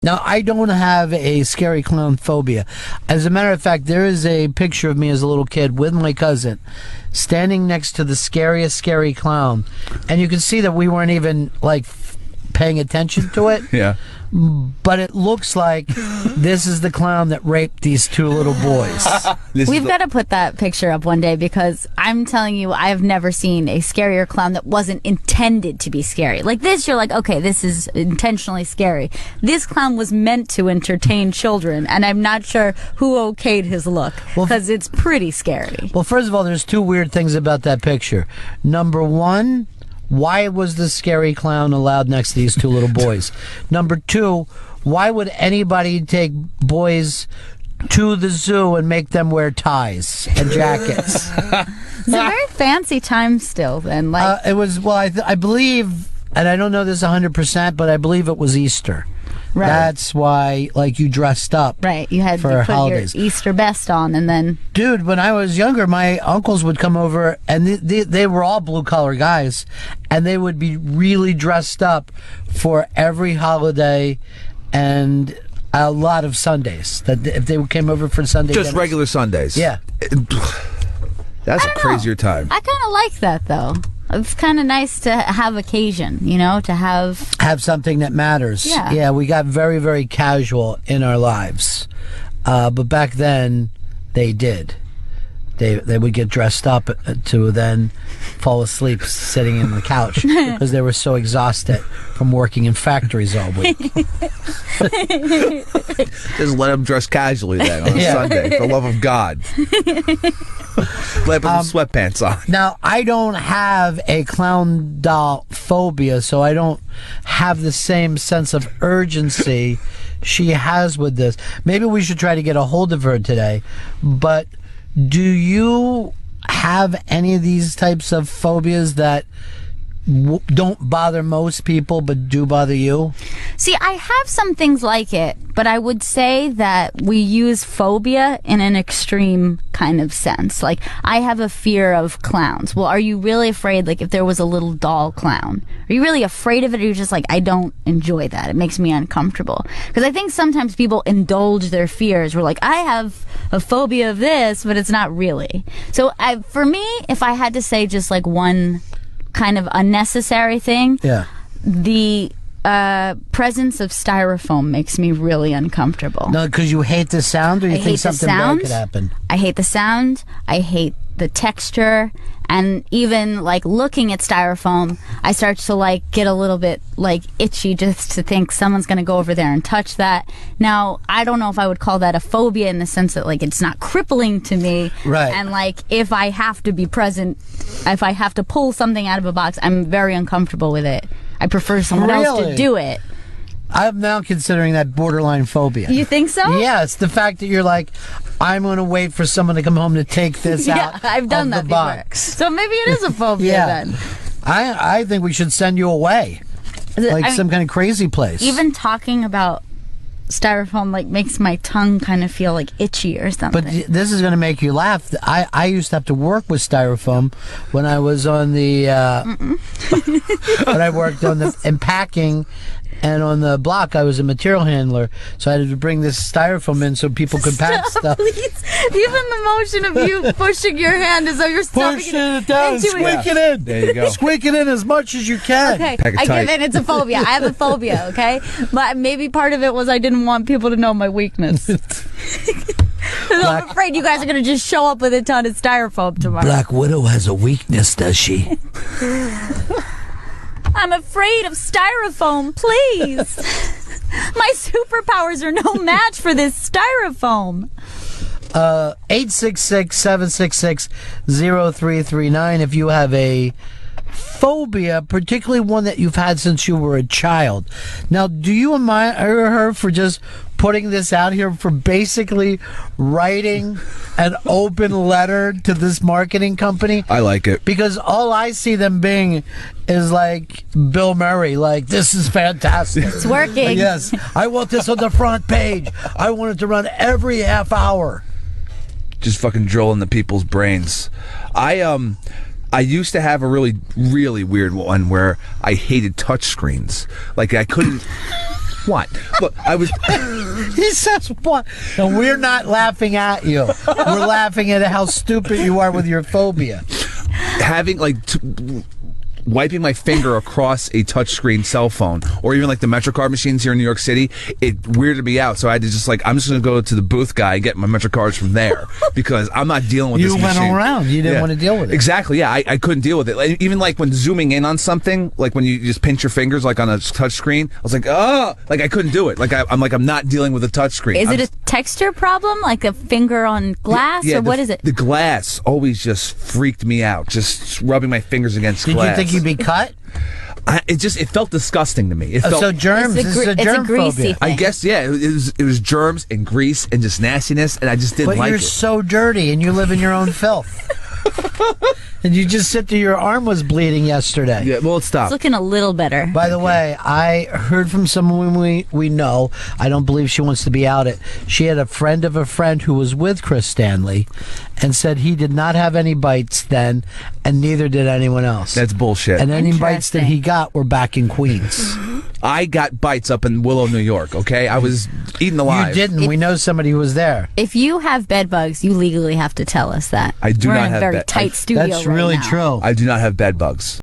Now, I don't have a scary clown phobia. As a matter of fact, there is a picture of me as a little kid with my cousin standing next to the scariest scary clown. And you can see that we weren't even, like, paying attention to it. Yeah. But it looks like this is the clown that raped these two little boys. We've got to put that picture up one day, because I'm telling you, I've never seen a scarier clown that wasn't intended to be scary. Like this, you're like, okay, this is intentionally scary. This clown was meant to entertain children, and I'm not sure who okayed his look, because it's pretty scary. Well, first of all, there's two weird things about that picture. Number one, why was the scary clown allowed next to these two little boys? Number two, why would anybody take boys to the zoo and make them wear ties and jackets? It's a very fancy time still then. Like it was, well, I believe, and I don't know this 100%, but I believe it was Easter. Right. That's why, like, you dressed up. Right, you had for to put holidays. your Easter best on, and then... Dude, when I was younger, my uncles would come over, and they were all blue-collar guys, and they would be really dressed up for every holiday and a lot of Sundays. That if they came over for Sunday Just dinners. regular Sundays. Yeah. That's a crazier time. I kind of like that, though. It's kind of nice to have occasion, you know, to have something that matters. Yeah. We got very, very casual in our lives. But back then, they did. They would get dressed up to then fall asleep sitting in the couch because they were so exhausted from working in factories all week. Just let them dress casually then on a Sunday, for the love of God. Let them put some sweatpants on. Now, I don't have a clown doll phobia, so I don't have the same sense of urgency she has with this. Maybe we should try to get a hold of her today. But do you have any of these types of phobias that don't bother most people but do bother you? See, I have some things like it, but I would say that we use phobia in an extreme kind of sense. Like, I have a fear of clowns. Well, are you really afraid, like, if there was a little doll clown? Are you really afraid of it, or are you just like, I don't enjoy that? It makes me uncomfortable. Because I think sometimes people indulge their fears. We're like, I have a phobia of this, but it's not really. So, for me, if I had to say just, like, one kind of unnecessary thing, the presence of styrofoam makes me really uncomfortable. No, because you hate the sound, or you think something bad could happen? I hate the sound. I hate the texture. And even, like, looking at styrofoam, I start to, like, get a little bit, like, itchy just to think someone's going to go over there and touch that. Now, I don't know if I would call that a phobia in the sense that, like, it's not crippling to me. Right. And, like, if I have to be present, if I have to pull something out of a box, I'm very uncomfortable with it. I prefer someone else to do it. I'm now considering that borderline phobia. You think so? Yeah, it's the fact that you're like, I'm going to wait for someone to come home to take this out I've done of that the before. box. So maybe it is a phobia then. I think we should send you away. Like some kind of crazy place. Even talking about styrofoam, like, makes my tongue kind of feel, like, itchy or something. But this is going to make you laugh. I used to have to work with styrofoam when I was on the... when I worked on the in packing. And on the block, I was a material handler, so I had to bring this styrofoam in so people could pack stuff. Please. Even the motion of you pushing your hand as though you're stuffing it down, squeak it in. There you go. Squeak it in as much as you can. Okay, Pack it I tight. get it. It's a phobia. I have a phobia, okay? But maybe part of it was I didn't want people to know my weakness. 'Cause I'm afraid you guys are going to just show up with a ton of styrofoam tomorrow. Black Widow has a weakness, does she? I'm afraid of styrofoam, please. My superpowers are no match for this styrofoam. 866-766-0339 if you have a phobia, particularly one that you've had since you were a child. Now, do you admire her for just putting this out here, for basically writing an open letter to this marketing company? I like it. Because all I see them being is like Bill Murray, like, this is fantastic. It's working. Yes, I want this on the front page. I want it to run every half hour. Just fucking drill into people's brains. I used to have a really, really weird one where I hated touch screens. Like, I couldn't... What? Look, I was. He says what? And we're not laughing at you. We're laughing at how stupid you are with your phobia. Having wiping my finger across a touchscreen cell phone, or even like the MetroCard machines here in New York City, it weirded me out. So I had to just I'm just going to go to the booth guy and get my MetroCards from there because I'm not dealing with this machine. You went around. You didn't want to deal with it. Exactly. Yeah, I couldn't deal with it. Like, even like when zooming in on something, like when you just pinch your fingers like on a touchscreen, I was like, oh, like I couldn't do it. Like I'm not dealing with a touchscreen. Is it a texture problem, like a finger on glass, or what is it? The glass always just freaked me out. Just rubbing my fingers against glass. Did you think you'd be cut? It felt disgusting to me. It felt, so germs. This is a germ greasy phobia. thing. I guess it was germs and grease and just nastiness, and I just didn't like it. But you're so dirty, and you live in your own filth. And you just said that your arm was bleeding yesterday. Yeah, well, it stopped. It's looking a little better. By the way, I heard from someone we know. I don't believe she wants to be outed. She had a friend of a friend who was with Chris Stanley and said he did not have any bites then, and neither did anyone else. That's bullshit. And any bites that he got were back in Queens. I got bites up in Willow, New York, okay? I was eaten alive. You didn't. We know somebody who was there. If you have bed bugs, you legally have to tell us that. I do We're not in a have very bed- tight studio That's right really now. true. I do not have bed bugs.